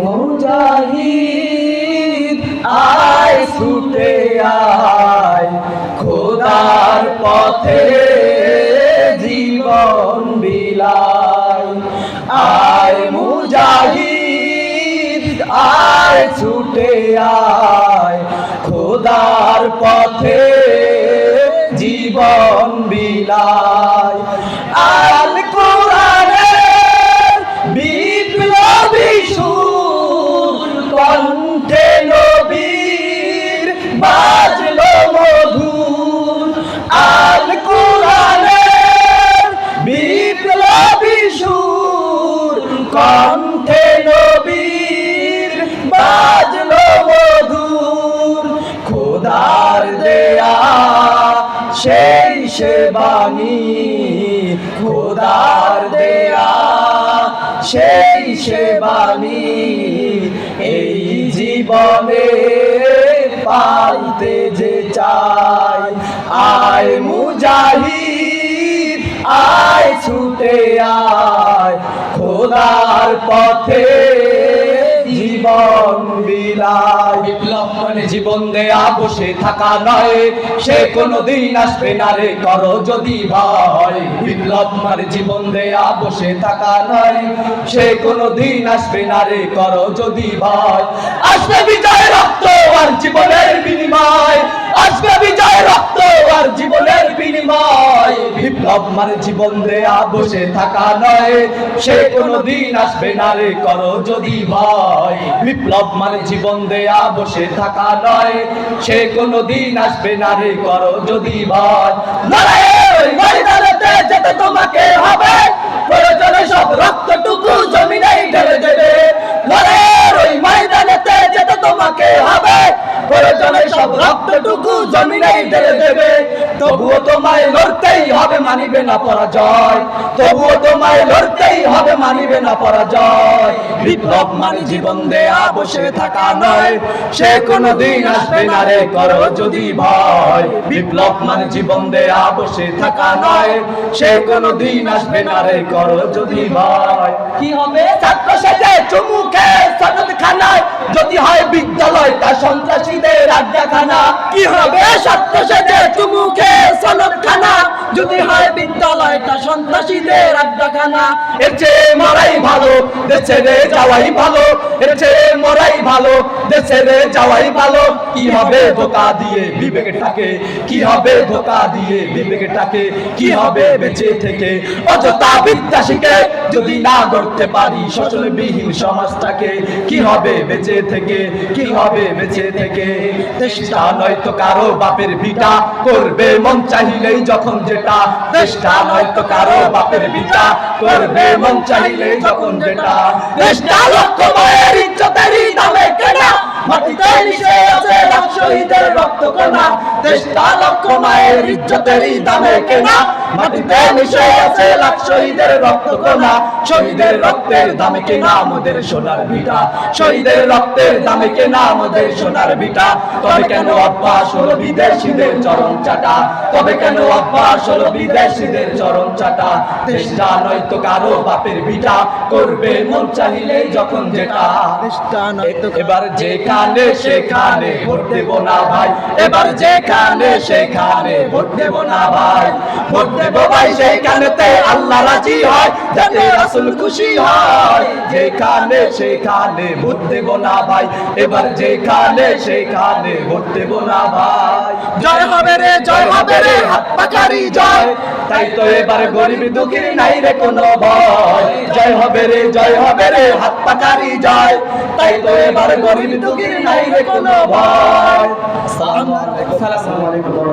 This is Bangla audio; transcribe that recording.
মুজাহিদ আয় ছুটে আয়, খোদার পথে জীবন বিলায়। আয় মুজাহিদ আয় ছুটে আয়, খোদার পথে জীবন বিলায়। আল কোরআনের বিপ্লবী সুর, কণ্ঠে নবীর বাজলো মধুর। আল কোরআনের বিপ্লবী সুর, কণ্ঠে নবীর বাজলো মধুর। খোদার দেয়া সেই সে বাণী, খোদার দেয়া সেই সে বাণী, এই জীবনে পাইতে যে চাই। আয় মুজাহিদ আয় ছুটে আয়, খোদার পথে জীবন বিলায়। বিপ্লব মানে জীবন দেয়া বসে থাকা নয়, সে কোনদিন আসবে না রে করো যদি ভয়। বিপ্লব মানে জীবন দেয়া বসে থাকা নয়, সে কোনদিন আসবে না রে করো যদি ভয়। আসবে বিজয় রক্ত আর জীবনের বিনিময়, আসবে বিজয় রক্ত আর জীবনের বিনিময়। বিপ্লব মানে জীবন দেয়া বসে থাকা নয়, সে কোনদিন আসবে না রে করো যদি ভয়। বিপ্লব মানে জীবন দেয়া বসে থাকা নয়, সে কোনদিন আসবে না রে করো যদি ভয়। লড়াইয়ের ময়দানেতে যেতে তোমাকে হবে, প্রয়োজনে সব রক্তটুকু জমিনেই ঢেলে দেবে। লড়াইয়ের ওই ময়দানেতে যেতে তোমাকে হবে, প্রয়োজনে সব রক্তটুকু জমিনেই ঢেলে দেবে। তবুও তোমায় লড়তেই হবে, মানিবে না পরাজয়। তবুও তোমায় লড়তেই হবে, মানিবে না পরাজয়। বিপ্লব মানে জীবন দেয়া বসে থাকা নয়, সে কোনদিন আসবে না রে করো যদি ভয়। বিপ্লব মানে জীবন দেয়া বসে থাকা নয়, সে কোনদিন আসবে না রে করো যদি ভয়। কি হবে ছাত্র সেজে চুমুকে সনদ খানায়, যদি হয় বিদ্যালয়টা সন্ত্রাসীদের আড্ডাখানা। কি হবে ছাত্র সেজে চুমুকে সনদ খানা, যদি হয় বিদ্যালয়টা সন্ত্রাসীদের আড্ডাখানা। এর চেয়ে মরাই ভালো, দেশে রে যাওয়াই ভালো। এর চেয়ে মরাই ভালো, দেশে রে যাওয়াই ভালো। কি হবে ধোকা দিয়ে বিবেকটাকে, কি হবে ধোকা দিয়ে বিবেকটাকে, কি হবে বেঁচে থেকে অযথা বিদ্যা শিখে যদি না গড়তে পারি শোষণবিহীন সমাজটাকে। কি হবে বেঁচে থেকে, কি হবে বেঁচে থেকে। দেশটা নয়তো কারো বাপের ভিটা, করবে মন চাহিলেই যখন যেটা। দেশটা নয়তো কারো বাপের ভিটা, করবে মন চাহিলেই যখন যেটা। দেশটা লক্ষ মায়ের ইজ্জতেরই দামে কেনা, মাটিতে মিশে আছে লাখ শহীদের রক্ত কণা। দেশটা লক্ষ মায়ের ইজ্জতেরই দামে কেনা, মাটিতে মিশে আছে লাখ শহীদের রক্ত কণা। শহীদের রক্তের দামে কেনা আমাদের সোনার ভিটা, শহীদের রক্তের দামে কেনা আমাদের সোনার ভিটা। তবে কেন অভ্যাস হলো বিদেশিদের চরণ চাটা, তবে কেন অভ্যাস হলো বিদেশিদের চরণ চাটা। দেশটা নয়তো কারো বাপের ভিটা, করবে মন চাহিলেই যখন যেটা। দেশটা নয়তো এবার যেখানে সেখানে ভোট দেব না ভাই, এবার যেখানে সেখানে ভোট দেব না ভাই। ভোট দেব ভাই সেখানেতে আল্লাহ রাজি হয়, যাতে রাসূল খুশি হয়। যেখানে সেখানে ভোট দেব না ভাই, এবার যেখানে সেখানে ভোট দেব না ভাই। জয় হবে রে, জয় হবে রে, হাত পাকারি জয়। তাই তো এবার গরিব দুঃখীর নাই রে কোনো ভয়। জয় হবে রে, জয় হবে রে, হাত পাকারি জয়। তাই তো এবার গরিব দুঃখীর নাই রে কোনো ভয়। আসসালামু আলাইকুম।